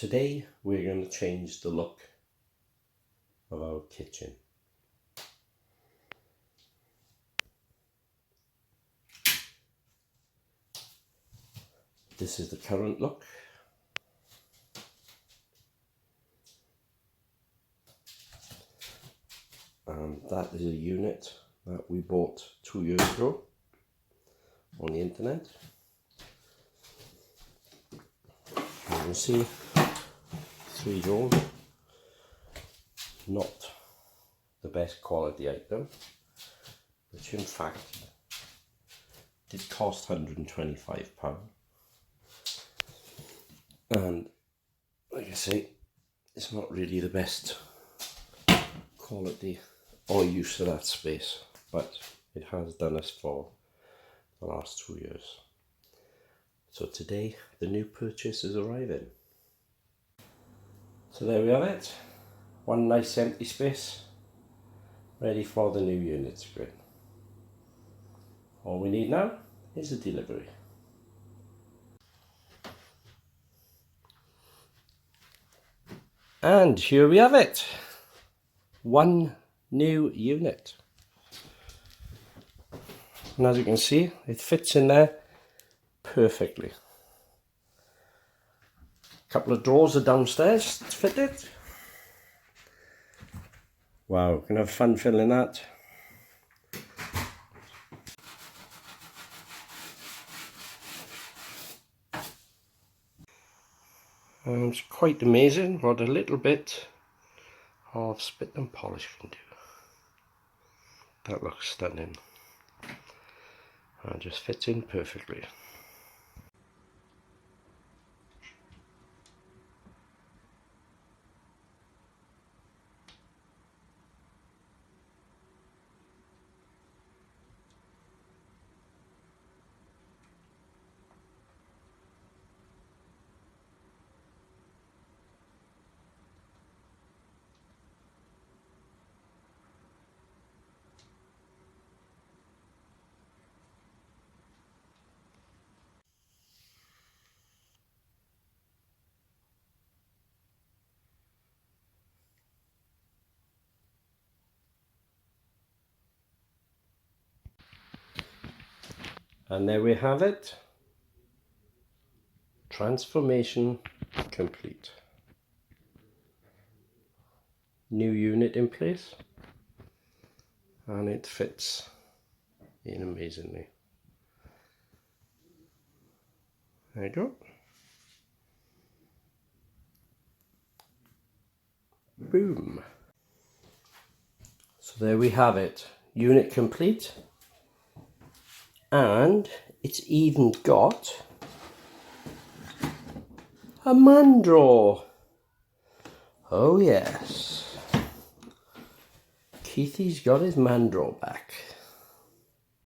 Today we're going to change the look of our kitchen. This is the current look. And that is a unit that we bought 2 years ago on the internet. You can see 3 doors, not the best quality item, which in fact did cost £125. And like I say, it's not really the best quality or use of that space, but it has done us for the last 2 years. So today the new purchase is arriving. So there we have it, one nice empty space ready for the new unit to go in. All we need now is a delivery. And here we have it, one new unit. And as you can see, it fits in there perfectly. A couple of drawers are downstairs to fit it. Wow, we're gonna have fun filling that. It's quite amazing what a little bit of spit and polish can do. That looks stunning. And it just fits in perfectly. And there we have it. Transformation complete. New unit in place. And it fits in amazingly. There you go. Boom. So there we have it. Unit complete. And it's even got a man drawer. Oh yes. Keithy's got his man drawer back.